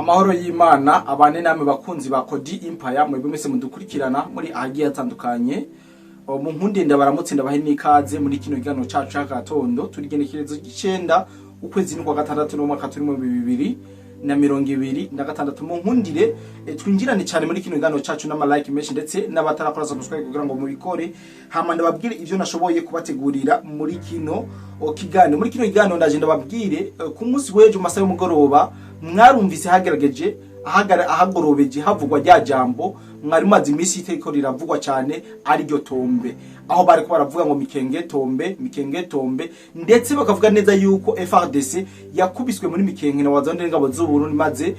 Amahoro y'Imana abane namwe bakunzi ba Kodi Empire mwebwe mwese mudukurikirana muri agiye atandukanye. Mu nkunde ndabaramutse ndabahe nikaze muri kino gigano cacu cy'agatondo turigenekerezo gicenda ukwezi ni kwa gatandatu no mwaka turi mu 2026. Mu nkundire twinjirane cyane muri kino gigano cacu n'ama like menshi ndetse n'abatarakora subscribe kugira ngo mubikore hama ndababwire ivyo nashoboye kubategurira muri kino kigano. Muri kino gigano ndaje ndababwire ku munsi w'ejo masaha y'umugoroba mwarumvise hagerageje ahagorobeje havugwa rya jambo mwari mazi imisi iteko riravugwa cyane ari ryo tombe, aho bari ko baravuga ngo mikenge tombe ndetse bakavuga neza yuko FRDC yakubiswe muri mikenge na wazande ingabo z'Uburundi maze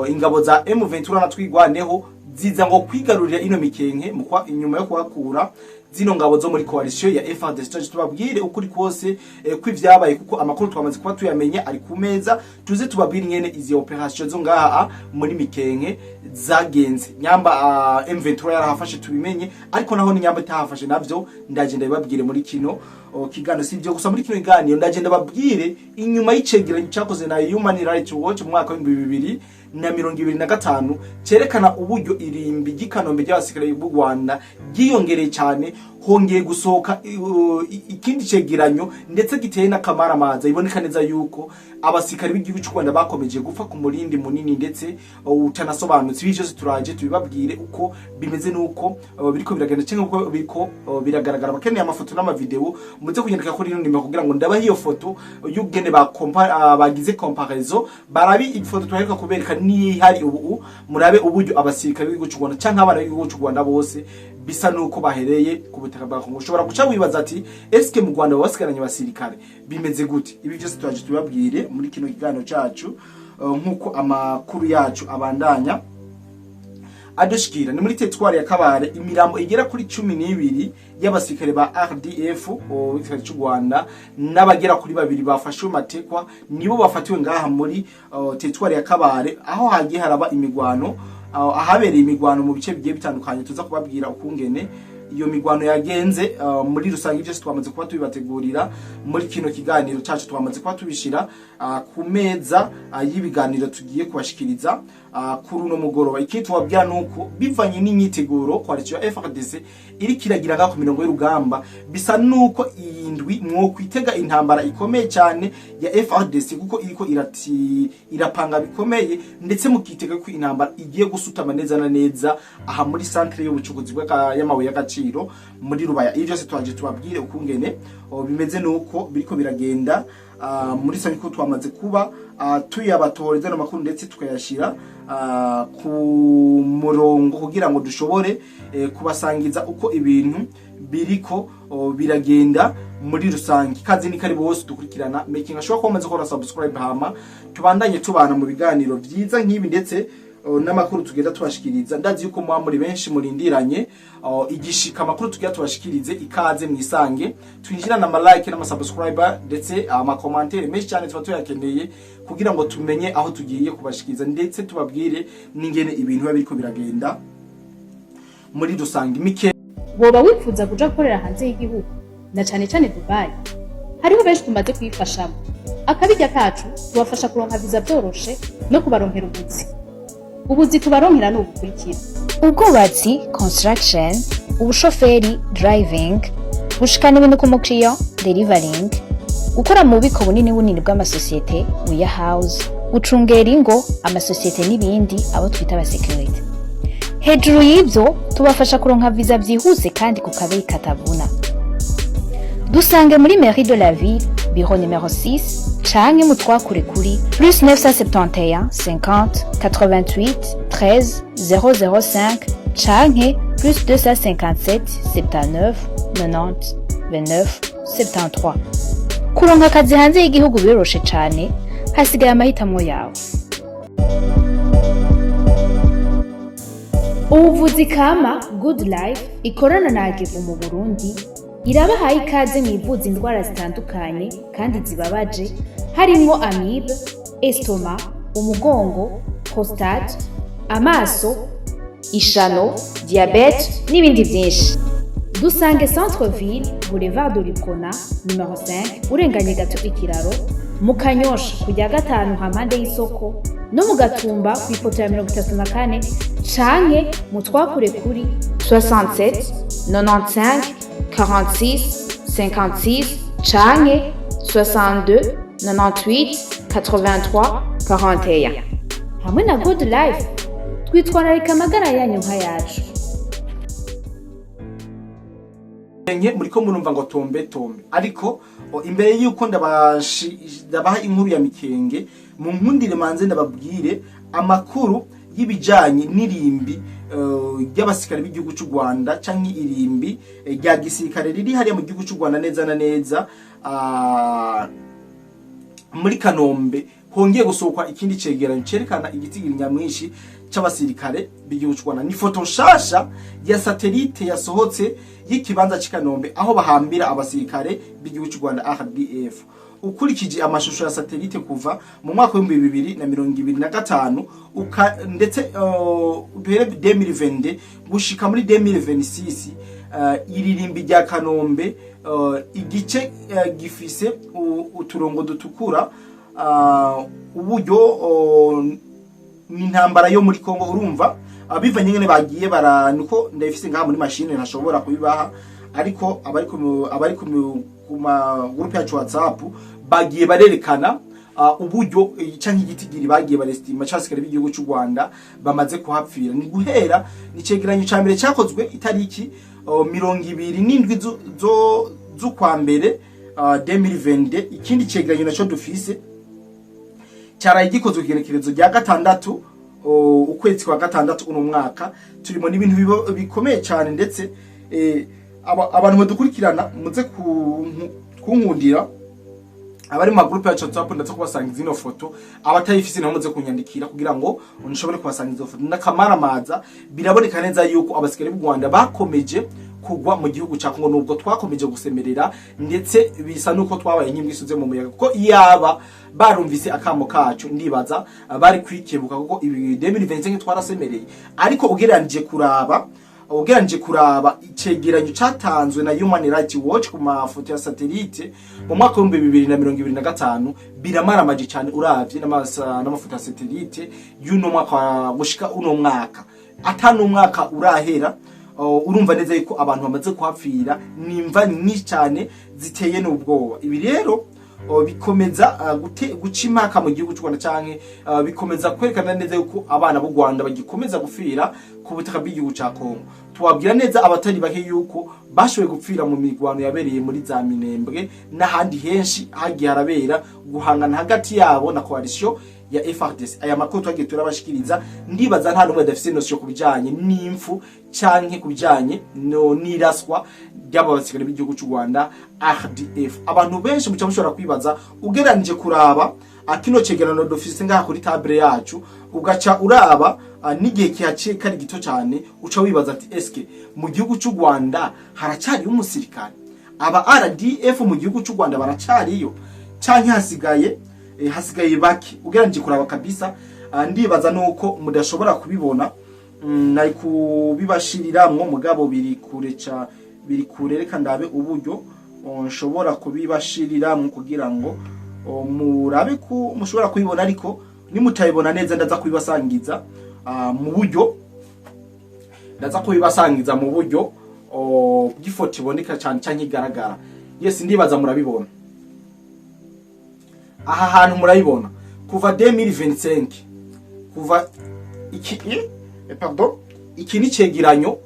ingabo za M23 natwigwaneho ziza ngo kwigarurira ino mikenge mukwa inyuma yo kuhakura zino ngabo zo muri coalition ya FRDC. Tubabwire ukuri kose kw'ivyabaye kuko amakuru twamaze kuba tuyamenye ari ku meza, tuze tubabwire nyene izi operation zo ngaha muri mikenge zagenze. Nyamba M23 yarahafashe tubimenye, ariko naho ni nyamba itahafashe navyo ndaje ndababwire muri kino kigano. Sivyo gusa muri kino kiganiro ndaje ndababwire inyuma y'icegeranyo cyakoze na Human Rights Watch mu mwaka wa 2025 cerekana uburyo irimbi gikanombe ry'abasirikare b'u Rwanda giyongereye cyane, hongeye gusohoka ikindi cegeranyo ndetse giteye n'akamara maza. Iboneka neza yuko abasirikare b'igihugu cy'u Rwanda bakomeje gupfa ku murindi munini ndetse utanasobanutse. Ibyo byose turaje tubibabwire uko bimeze nuko biriko biragenda cyangwa uko biriko biragaragara. Bakeneye amafoto n'amavideo muze kugendeka kuri ino nimba kugira ngo ndabaha iyo foto y'ugene bagize comparaison, barabi ifoto twareka kubereka ni hari ubu murabe uburyo abasirikare b'igihugu cy'u Rwanda cyangwa abana b'igihugu cy'u Rwanda bose bisa nuko bahereye ku butaka bwa Kongo. Ushobora guca wibaza ati eske mu Rwanda basigaranye abasirikare bimeze gute? Ibi byose twaje tubabwire muri kino kiganiro cyacu nkuko amakuru yacu abandanya adushikira. Ni muri teritwari ya Kabare imirambo igera kuri 12 y'abasirikare ba RDF w'Igisirikare cy'u Rwanda n'abagera kuri 2 bafashwe matekwa nibo bafatiwe ngaha muri teritwari ya Kabare, aho hagiye haraba imigwano ahabereye imigwano mu bice bigiye bitandukanye. Tuza kubabwira ukungene iyo migwano yagenze muri rusange. Ibyo twamaze kuba tubibategurira muri kino kiganiro cyacu, twamaze kuba tubishira ku meza y'ibiganiro tugiye kubashikiriza kuri uno mugoroba. Iki tubabwira nuko bivanye n'imyiteguro coalition ya FRDC iri kiragira ngaho ku mirongo y'urugamba, bisa nuko indwi mwo kwitega intambara ikomeye cyane ya FRDC kuko iriko irapanga bikomeye, ndetse mukitega ko intambara igiye gusutama neza na neza aha muri centre y'ubucukuzi y'amabuye y'agaciro muri Rubaya. Ibyo byose twaje tubabwire ukungene bimeze nuko biriko biragenda muri sanyi ko twamaze kuba tuyabatoreza n'amakuru ndetse tukayashira ku murongo kugira ngo dushobore kubasangiza uko ibintu biriko biragenda muri rusangi. Kazi ni kari bose dukurikirana making ashobora kwamaze ko subscribe hama tubandanye tubana mu biganiro vyiza nk'ibi ndetse n'amakuru tugenda tubashikiriza. Ndazi yuko mwa muri benshi murindiranye igishika amakuru tugenda tubashikirize. Ikaze mwisange twinjirana ama like n'ama subscriber ndetse ama commentaire menshi cyane tuba tuyakeneye kugira ngo tumenye aho tugiye kubashikiriza ndetse tubabwire n'ingene ibintu babiriko biragenda muri rusange. Mike boba wifuza kuja korera hanze y'igihugu na cyane cyane Dubai, hariho benshi tumaze kwifashamo. Akabijya kacu tubafasha kuronka visa byoroshe no kubaronkera ubuzi tubaronkera n'ubukurikira: ubwubatsi construction, ubushoferi driving, gushikana ibintu ku mukiriya delivering, gukora mu bubiko bunini bw'amasosiyete warehouse, gucungera ingo amasosiyete n'ibindi abo twita aba security. Hejuru y'ibyo tubafasha kuronka visa byihuse kandi ku kabeyi katavuna. Dusange muri Mairie de la Ville bureau numéro 6 canke mutwakure kuri +971 50 88 13 005 canke +257 79 90 29 73. Kuronka akazi hanze y'igihugu biroroshe cane, hasigaye amahitamo yawe. Ubuvuzi kama Good Life ikorana na Agevu mu Burundi irabahaye ikaze mwivuza indwara zitandukanye kandi zibabaje, harimo amibe, estoma, umugongo, prostate, amaso, ishano, diabete n'ibindi byinshi. Dusange Centre Ville Boulevard de Lipona numero 5 urenganye gato ikiraro mu Kanyosha kujya gatanu hampande y'isoko no mu Gatumba ku ifoto ya 34 canke mutwakure kuri 67 95 46 56 canke 62 98 83 41. Hamwe na Good Life twitwararika amagara yanyu nka yacu. Muriko murumva ngo tombe ariko imbere yuko ndabaha inkuru ya Mikenge mu nkundire manze ndababwire amakuru y'ibijanye n'irimbi ry'abasirikare b'igihugu cy'u Rwanda canke irimbi rya gisirikare riri hariya mu gihugu cy'u Rwanda neza na neza muri Kanombe hongeye gusohoka ikindi cegeranyo cerekana igitigiri nyamwinshi c'abasirikare b'igihugu cy'u Rwanda. Ni foto nshasha ya satellite yasohotse y'ikibanza c'Ikanombe aho bahambira abasirikare b'igihugu cy'u Rwanda RDF. Ukurikije amashusho ya satellite kuva mu mwaka wa 2025 ndetse duhere 2020 gushika muri 2026 iririmbi rya Kanombe igice gifise uturongo dutukura uburyo n'intambara yo muri Kongo urumva abivanye nyene bagiye baranuko ndayifise ngaha muri machine ntashobora kubibaha ariko abari ku ma groupe yacu WhatsApp bagiye barerekana uburyo canke igitigiri bagiye barestima cy'abasirikare b'igihugu cy'u Rwanda bamaze kuhapfira. Ni guhera ni cegeranyo ca mbere cyakozwe itariki 27 zo kwa mbere 2020. Ikindi cegeranyo naco dufise cyaraye gikozwe igenekerezo rya gatandatu ukwezi kwa gatandatu uno mwaka. Turimo n'ibintu bikomeye cyane ndetse abantu badukurikirana muze kunkundira abari mu groupe yacu WhatsApp ndetse kubasangiza ino foto abatayifise naho muze kunyandikira kugira ngo unshobore kubasangiza foto. N'akamaramaza biraboneka neza yuko abasirikare b'u Rwanda bakomeje kugwa mu gihugu cya Kongo nubwo twakomeje gusemerera ndetse bisa nuko twabaye nk'imbwisuze mu muyaga kuko iyaba barumvise akamo kacu ndibaza bari kwikebuka kuko ibi 2025 twarasemereye. Ariko ugereranije kuraba icegeranyo catanzwe na Human Rights Watch ku mafoto ya satellite mu mwaka wa 2025 biramaramaje cyane uravye n'amafoto ya satellite y'uno mwaka gushika uno mwaka atanu umwaka urahera. Urumva neza yuko abantu bamaze kuhapfira nimva nyinshi cyane ziteye n'ubwoba. Ibi rero bikomeza guca impaka mu gihugu cy'u Rwanda canke bikomeza kwerekana neza yuko abana b'u Rwanda bagikomeza gupfira ku butaka bw'igihugu cya Kongo. Tuwabwira neza abatari bake yuko bashoboye gupfira mu mirwano yabereye muri za Minembwe n'ahandi henshi hagiye harabera guhangana hagati yabo na coalition ya FARDC. Aya makuru twagiye turabashikiriza ndibaza nta numwe dafise notion kubijanye n'imfu canke kubijanye n'iraswa ry'abasirikare b'igihugu cy'u Rwanda RDF. Abantu benshi muca mushobora kwibaza ugeranije kuraba akino cegerano dofise ngaha kuri table yacu ugaca uraba n'igihe kihaciye kari gito cyane uca wibaza ati eske mu gihugu cy'u Rwanda haracari umusirikare aba RDF mu gihugu cy'u Rwanda baracariyo canke hasigaye baki. Ugeranije kuraba kabisa ndibaza nuko mudashobora kubibona nari kubibashiriramwo mugabo biri kure reka ndabe uburyo nshobora kubibashiriramwo kugira ngo murabe ko mushobora kubibona ariko nimutayibona neza ndaza kubibasangiza mu buryo bw'ifoto iboneka cyane cyane igaragara. Yes ndibaza murabibona aha hantu murayibona kuva 2025 kuva iki ni cegeranyo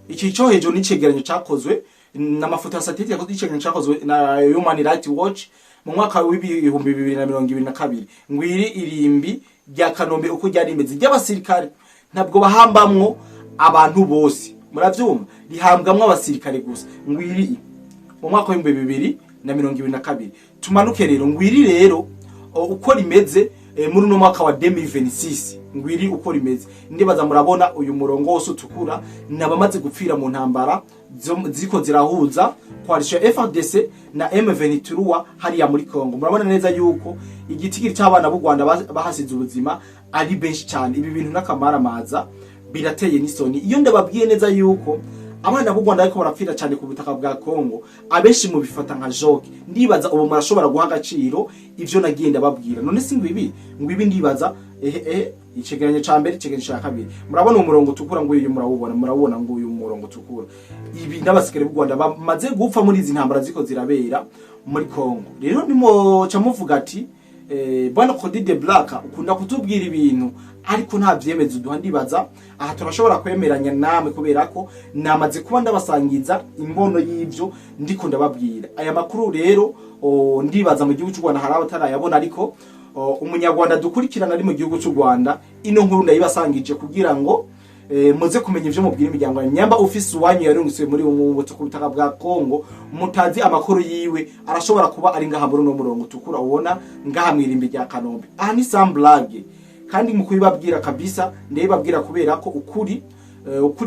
iki cyo hejuru ni cegeranyo cyakozwe n'amafoto ya satellite yakozwe icegeranyo cyakozwe na Human Rights Watch mu mwaka wa 2022 ngwiri irimbi rya Kanombe uko ryari imeze ry'abasirikare ntabwo bahambamwo abantu bose muravyumva rihambwamwo abasirikare gusa ngwiri mu mwaka wa 2022. Tumanuke rero ngwiri rero uko rimeze muri no mwaka wa 2026 ngwiri uko rimeze ndibaza murabona uyu murongo wose utukura nabamaze gupfira mu ntambara ziko zirahuza coalition FARDC na M23 hariya muri Kongo. Murabona neza yuko igitigiri cy'abana b'u Rwanda bahasize ubuzima ari benshi cyane. Ibi bintu n'akamaramaza birateye n'isoni iyo ndababwiye neza yuko abana b'u Rwanda ariko barapfira cyane ku butaka bwa Kongo, abenshi mu bifata nka joke. Ndibaza ubu murashobora guha agaciro ivyo nagenda babwira. None si ngwibi ndibaza icegeranyo ca mbere, icegeranyo ca kabiri. Murabona umurongo tukura ngo uyu murabona ngo uyu murongo tukura. Ibi n'abasikare b'u Rwanda bamaze gupfa muri izi ntambara ziko zirabera muri Kongo. Rero nimo ca muvuga ati bwana Cody the Black ukunda kutubwira ibintu ariko nta vyemeza duha. Ndibaza aha turashobora kwemeranya namwe kubera ko namaze kuba ndabasangiza imbono y'ivyo ndiko ndababwira. Aya makuru rero ndibaza mu gihugu cy'u Rwanda hari abatarayabona, ariko umunyarwanda dukurikirana ari mu gihugu cy'u Rwanda ino nkuru ndayibasangije kugira ngo muze kumenya ivyo mubwira imiryango. Nyamba ufise uwanyu yarungitswe muri umubutso ku butaka bwa Kongo, mutazi amakuru yiwe arashobora kuba ari ngaha muri no murongo tukura ubona ngaha mwirimbi rya Kanombe. Aha ni samblage kandi mu kubibabwira kabisa, ndabibabwira kubera ko ukuri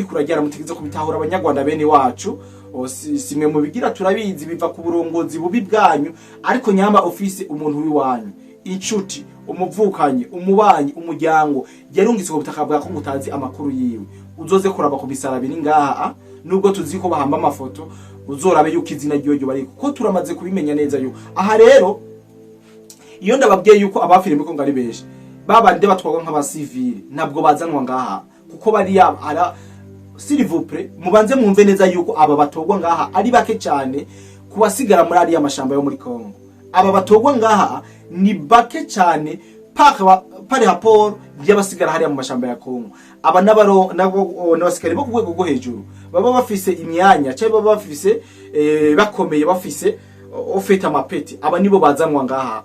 kurajyara mutegeze kubitahura abanyarwanda bene wacu. Simwe mu bigira turabizi biva ku burongozi bubi bwanyu, ariko nyamba ofisi umuntu wiwanyu, inshuti, umuvukanye, umubanyi, umuryango yarungitswe ku butaka bwa Kongo utazi amakuru yiwe, uzoze kuraba ku bisara biri ngaha. Nubwo tuzi ko bahamba amafoto, uzorabe yuko izina ryo bari ko turamaze kubimenya neza yuko aha. Rero iyo ndababwiye yuko abafire muri Kongo ari benshi, babande batwagwa nk'abasivile ntabwo bazanwa ngaha, kuko bari ara s'il vous plaît mubanze mwumve neza yuko aba batogwa ngaha ari bake cyane kubasigara muri ari amashamba yo muri Kongo. Aba batogwa ngaha ni bake cyane par rapport y'abasigara hari mu mashamba ya Kongo. Aba n'abasikari bo ku rwego rwo hejuru baba bafise imyanya cyangwa baba bafise bakomeye, bafise ofeta amapeti. Aba nibo bazanwa ngaha.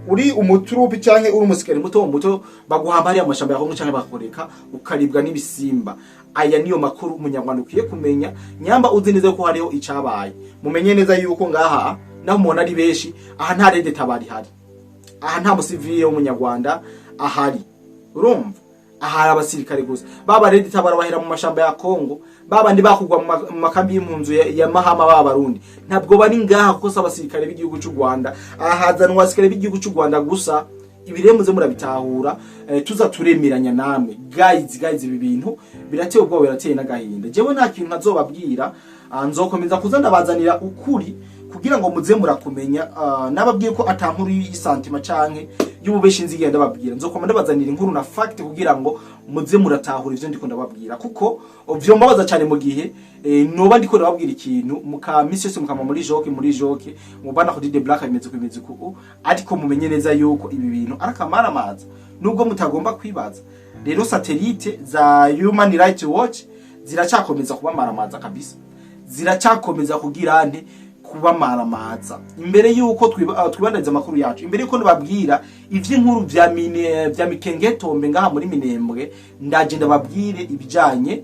Uri umuturupi canke uri umusikari muto baguhamba hari amashamba ya Kongo canke bakoreka ukaribwa n'ibisimba. Aya niyo makuru umunyarwanda ukwiye kumenya. Nyamba uzi neza ko hariho icabaye, mumenye neza yuko ngaha naho umuntu ari benshi. Aha nta rede tabari hari, aha nta musivile w'umunyarwanda ahari. Urumva aha abasirikare gusa. Baba rede tabara bahera mu mashamba ya Kongo, baba ndi bakugwa mu makambi y'impunzu ya Mahama b'Abarundi ntabwo bari ngaha kuko abasirikare b'igihugu cy'u Rwanda. Ahazanwa abasirikare b'igihugu cy'u Rwanda gusa. Ibiremuze murabitahura, tuza turemeranya namwe guys. Ibi bintu birateye ubwoba, birateye n'agahinda. Jewe nta kintu nazobabwira, nzokomeza kuzana bazanira ukuri kugira ngo muze murakumenya. Nababwiye ko atankuru y'isantima canke y'ububeshi nzigiye ndababwira, nzokoma ndabazanira inkuru na fact kugira ngo muze muratahura ivyo ndiko ndababwira, kuko vyo mbabaza cyane mu gihe noba ndiko ndababwira ikintu mukamisi yose mukama muri joke mubana Cody the Black imeze ku ariko mumenye neza yuko ibi bintu arakamara amaza nubwo mutagomba kwibaza. Rero satellite za Human Rights Watch ziracakomeza kuba maramaza kabisa, ziracakomeza kugira nte kuba maramaza. Imbere yuko twibandariza amakuru yacu, imbere yuko ndababwira ivy'inkuru vya Mikengetombe ngaha muri Minembwe, ndaje ndababwire ibijanye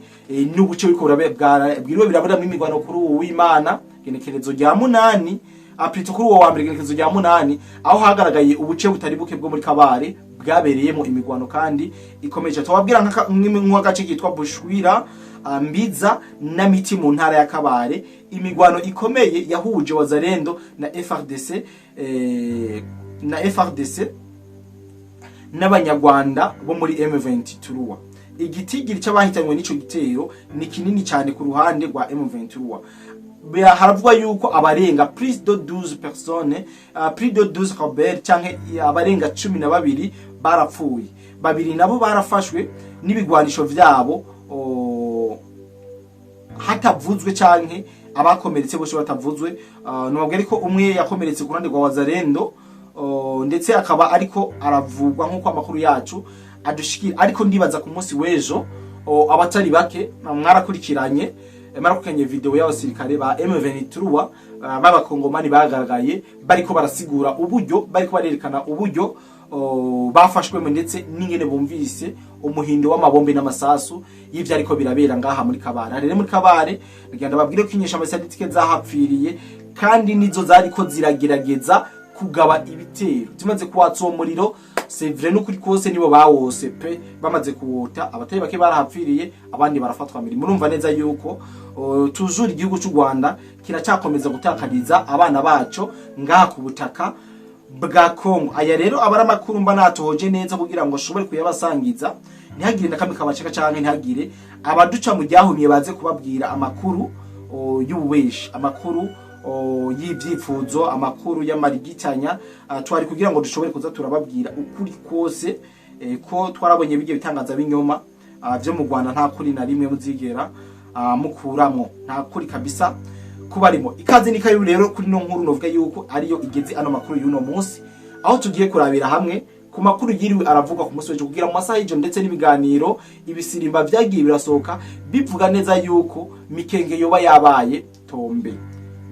n'ubuce biko bwiriwe birabura mu imigwano kuri uw'Imana genekerezo rya 8 aprito kuri uwo wa mbere genekerezo rya 8, aho hagaragaye ubuce butari buke bwo muri Kabare bwabereyemo imigwano kandi ikomeje. Tubabwira nk'agace kitwa Bushwira, Mbiza na Miti mu ntara ya Kabare. Imigwano ikomeye yahuje Wazalendo na FRDC n'abanyarwanda bo muri M23. Igitigiri cy'abahitanywe n'ico gitero ni kinini cyane ku ruhande rwa M23. Haravugwa yuko abarenga plus de 12 personnes, plus de 12 Robert canke abarenga 12 barapfuye. Babiri nabo barafashwe n'ibigwanisho vyabo hatavuzwe canke abakomeretse bose batavuzwe. Nubwo ariko umwe yakomeretse ku ruhande rwa Wazalendo, ndetse akaba ariko aravugwa nkuko amakuru yacu adushikira. Ariko ndibaza ku munsi wejo abatari bake mwarakurikiranye marakukanye video y'abasirikare ba M23 b'abakongomani bagaragaye bariko barasigura uburyo bariko barerekana uburyo bafashwemo, ndetse n'ingene bumvise umuhindo w'amabombe n'amasasu y'ivyo ariko birabera ngaha muri Kabare. Rero muri Kabare ngenda babwire ko inyesha amasaditike zahapfiriye kandi nizo zariko ziragerageza kugaba ibitero zimaze kwatsa uwo muriro. C'est vrai n'ukuri kose nibo bawose pe bamaze kuwota, abatari bake barahapfiriye abandi barafatwa mbere. Murumva neza yuko tujuri igihugu cy'u Rwanda kiracyakomeza gutakariza abana baco ngaha ku butaka bwa Kongo. Aya rero abara makuru mba natohoje neza kugira ngo shobore kuyabasangiza ntihagire na kamwe kabaceka canke ntihagire abaduca mu ryahumye baze kubabwira amakuru y'ububeshi, amakuru y'ivyifuzo, amakuru y'amarigitanya, twari kugira ngo dushobore kuza turababwira ukuri kose, ko twarabonye bijye bitangaza binyoma byo mu Rwanda nta kuri na rimwe muzigera mukuramo, nta kuri kabisa kubarimo. Ikaze ni kayo rero kuri no nkuru novuga yuko ariyo igeze ano makuru y'uno munsi, aho tugiye kurabira hamwe ku makuru yiriwe aravuga ku munsi w'ejo kugira mu masaha y'ijoro, ndetse n'ibiganiro ibisirimba byagiye birasohoka bivuga neza yuko Mikenge yoba yabaye tombe.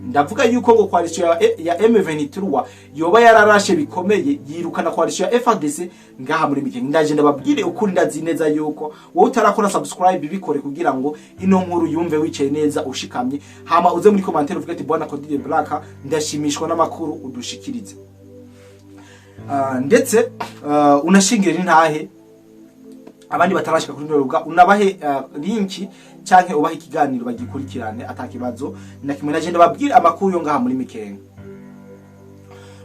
Ndavuga yuko ngo coalition ya M23 yoba yararashe bikomeye yirukana coalition ya FARDC ngaha muri Mikenge. Ndaje ndababwire ukuri, ndazi neza yuko wowe utarakora subscribe bikore kugira ngo ino nkuru yumve wicaye neza ushikamye, hama uze muri commentaire uvuge ati bwana Codile Black ndashimishwa n'amakuru udushikirize. Ndetse unashingire n'intahe abandi batarashika kuri rubuga, unabahe linki canke ubahe ikiganiro bagikurikirane atakibazo na kimwe. Naje ndababwira amakuru yo ngaha muri Mikenge.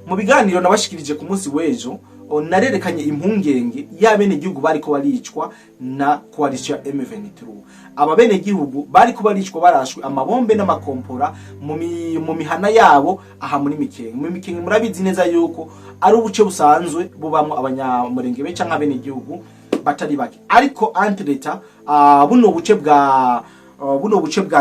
Mu biganiro nabashikirije ku munsi w'ejo, narerekanye impungenge y'abene gihugu bariko baricwa na coalition ya M23. Aba bene gihugu bariko baricwa barashwe amabombe n'amakompora mu mihana yabo aha muri Mikenge. Muri Mikenge murabizi neza yuko ari ubuce busanzwe bubamwe abanyamurenge be canke abene gihugu batari bake, ariko entreta buno buce bwa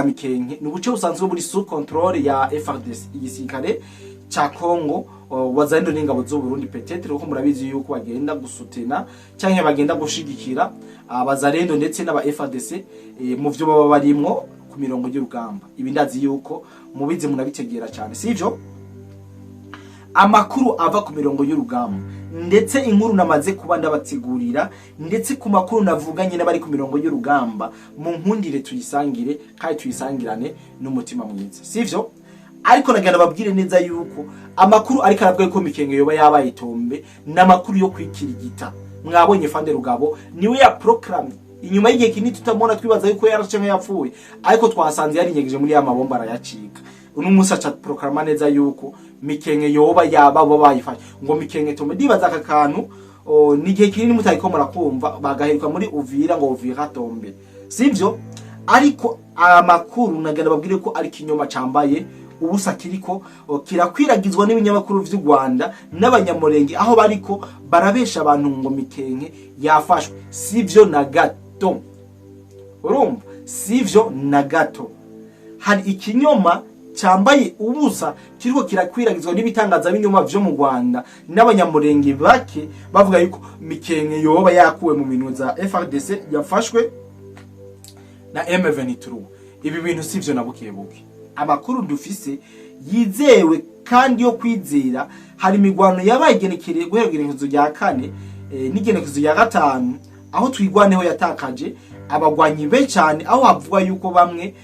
Mikenge ni ubuce busanzwe buri sous contrôle ya FARDC, igisirikare cha Congo, wazalendo n'ingabo z'u Burundi. Peut-être ko murabizi yuko bagenda gusutena canke bagenda gushigikira abazalendo ndetse n'aba FARDC mu byo baba barimwo ku mirongo y'urugamba. Ibi ndazi yuko mubize munabitegera cyane, sivyo? Amakuru ava ku mirongo y'urugamba ndetse inkuru namaze kuba ndabategurira, ndetse ku makuru navuganye n'abari ku mirongo y'urugamba, mu nkundire tuyisangire kandi tuyisangirane n'umutima mwiza, sivyo? Ariko nagenda babwire neza yuko amakuru ariko aravuga ko Mikenge yoba yabaye tombe n'amakuru yo kwikirigita. Mwabonye Fande Rugabo niwe ya proclame inyuma y'igihe kinini tutamona, twibaza yuko yaracenge yapfuye, ariko twasanze yari nyegeje muri ya mabomba arayacika. Uno munsi aca proclama neza yuko Mikenge yoba yaba bayifashe ngo Mikenge tombe. Ndibaza aka kantu n'igihe kinini mutayiko murakumva bagaheruka muri Uvira ngo Uvira tombe, sivyo? Ariko amakuru nagenda babwire ko ari kinyoma cambaye ubusa kiriko kirakwiragizwa n'ibinyamakuru vy'u Rwanda n'abanyamurenge, aho bariko barabesha abantu ngo Mikenge yafashwe. Sivyo na gato, urumva? Sivyo na gato. Hari ikinyoma cambaye ubusa kiriko kirakwiragizwa n'ibitangaza binyoma vyo mu Rwanda n'abanyamurenge bake bavuga yuko Mikenge yoba yakuwe mu minwe za FARDC yafashwe na M23. Ibi bintu sivyo na bukebuke. Amakuru dufise yizewe kandi yo kwizera. Hari imigwano yabagenekereye guhegerekezo rya 4 n'igenekezo ya 5, aho twigwaneho yatakaje abagwanyi be cyane, aho havugwa yuko bamwe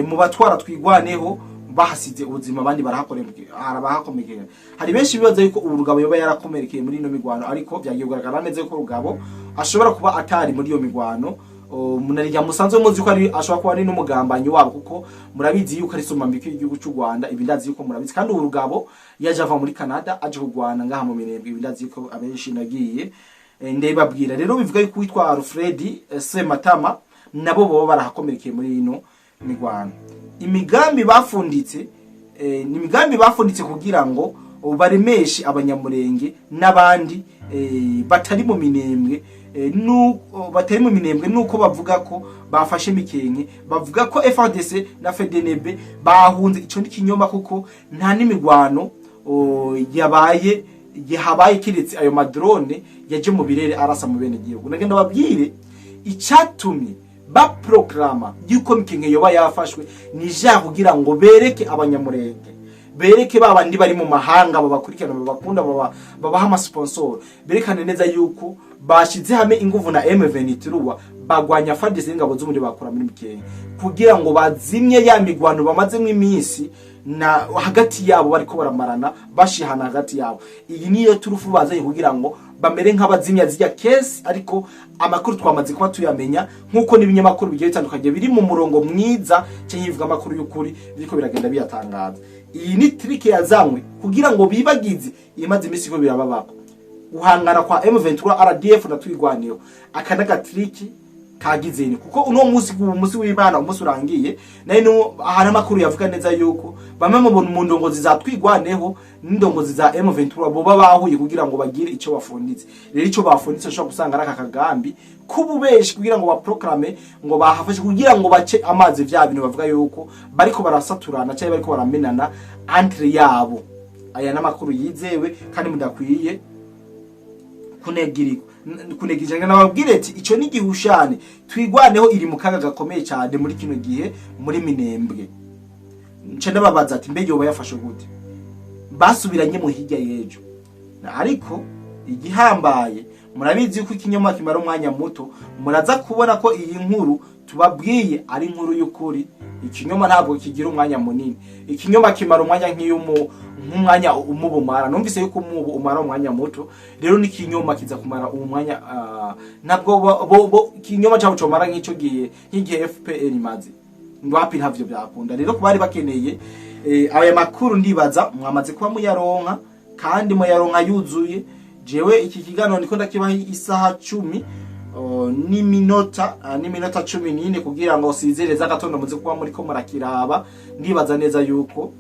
mu batwara twigwaneho bahasize ubuzima, abandi barahakomekera. Hari benshi bibaza yuko urugabo yoba yarakomerekeye muri ino migwano, ariko byagiye kugaragara neza ko urugabo ashobora kuba atari muri iyo migwano. Munarya musanzwe muzi ko ari ashobora kuba ari n'umugambanyi wabo, kuko murabizi yuko ari somambiko y'igihugu cy'u Rwanda. Ibindazi yuko murabizi, kandi urugabo yaje ava muri Canada aje kugwana ngaha mu Minembwe. Ibindazi yuko abenshi nagiye ndebabwira. Rero bivuga yuko witwa Alfred Sematama nabo bo barahakomerekeye muri ino migwano. Imigambi bafunditse kugira ngo baremeshe abanyamurenge n'abandi batari mu Minembwe, nuko bavuga ko bafashe Mikenge, bavuga ko FARDC na FDNB bahunze. Ico ndi kinyoma, kuko nta n'imigwano yabaye kiretse ayo madrone yaje mu birere arasa mu bene gihugu. Nagenda babwire icatumye ba proclama yuko Mikenge yoba yafashwe nije kugira ngo bereke abanyamurenge, bereke babandi bari mu mahanga babakurikirana, babakunda, babaha ama sponsor, berekane neza yuko bashize hamwe inguvu na M23 bagwanya FARDC ingabo z'umuri bakora muri Mikenge, kugira ngo bazimye ya migwano bamazemo iminsi na hagati yabo bariko baramarana bashihana hagati yabo. Iyi niyo turufu bazanye kugira ngo bamere nk'abazimya zijya case, ariko amakuru twamaze kuba tuyamenya, nkuko n'ibinyamakuru bigiye bitandukanye biri mu murongo mwiza cyangwa ivuga amakuru y'ukuri biriko biragenda biyatangaza. Iyi ni trick yazamwe kugira ngo bibagize imaze imisi ko birababako. guhangana kwa M23 RDF na twigwaneho akanaga triki kagizeni kuko uno musi w'Imana umunsi urangiye naye no ahana makuru yavuga neza yuko bamwe mu ndongozi za twigwaneho n'indongozi za M23 bo bahuye kugira ngo bagire ico bafunditse rero ico bafunditse cyo gusanga araka kagambi kububeshi kugira ngo baproclame ngo bahafashe kugira ngo bace amazi vya bintu bavuga yuko bariko barasaturana cyangwa bariko baramenana entre yabo aya namakuru yizewe kandi mudakwiye kunegirika nababwire ati ico ni gihushane twigwaneho iri mu kaga gakomeye cyane muri kino gihe muri Minembwe nce ndababaza ati mbege yoba yafashe gute basubiranye mu hirya yejo ariko igihambaye murabizi yuko ikinyoma kimara umwanya muto muraza kubona ko iyi nkuru tubabwiye ari inkuru y'ukuri ikinyoma ntabwo kigira umwanya munini ikinyoma kimara umwanya nk'umwanya umubumara numvise yuko umubu umara umwanya muto rero n'ikinyoma kiza kumara umwanya ntabwo kinyoma cyabo comara nk'ico gihe nk'igihe FPR imaze ngwapi ntavyo byakunda rero kubari bakeneye aya makuru ndibaza mwamaze kuba muyaronka kandi muyaronka yuzuye jewe iki kigano niko ndakibaha isaha 10 n'iminota 14 kugira ngo sizereza gatondo muze kuba muri ko murakiraba ndibaza neza yuko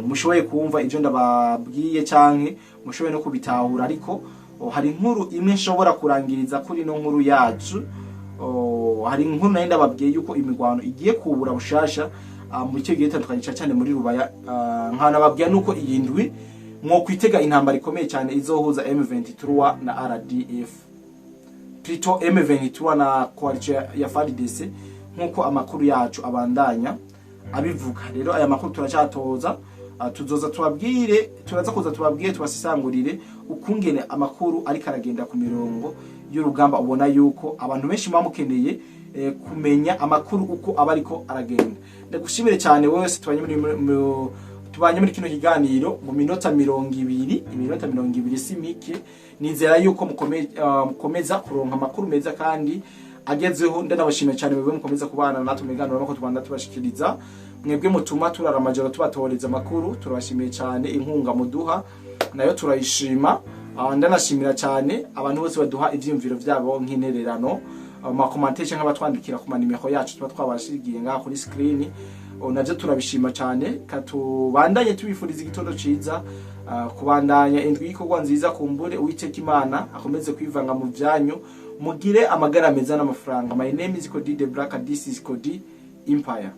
mushoboye kumva ivyo ndababwiye canke mushoboye no kubitahura ariko hari inkuru imwe nshobora kurangiriza kuri no nkuru yacu hari inkuru nayo ndababwiye yuko imigwano igiye kubura bushasha mu cyo gihe tandukanye cyane muri Rubaya nkana babwiye nuko iyindwi mwo kwitega intambara ikomeye cyane izohuza M23 na RDF plutôt M23 na coalition ya FARDC nkuko amakuru yacu abandanya abivuga rero aya makuru turacatoza tuzoza turaza kuza tubabwire tubasisangurire ukungene amakuru ari karagenda ku mirongo y'urugamba ubona yuko abantu benshi bamukeneye kumenya amakuru uko abariko aragenda ndagushimire cyane wese tubanye muri kino kiganiro mu minota 20 simike nizera yuko mukomeza kuronka amakuru meza kandi agezeho ndanabashimira cyane wewe mukomeza kubana natwe meganura nako tubanda tubashikiriza mwebwe mutuma turara amajoro tubatoreza amakuru turabashimiye cyane inkunga muduha nayo turayishima ndanashimira cyane abantu bose baduha ivyimviro vyabo nk'intererano ma commentation nk'abatwandikira ku manimero yacu tuba twabashigiye ngaho kuri screen navyo turabishima cyane katubandanye tubifuriza igitondo ciza kubandanya indwi ikorwa nziza kumbure Uwiteka Imana akomeze kwivanga mu vyanyu mugire amagara meza n'amafaranga. My name is Cody the Black, this is Cody Empire.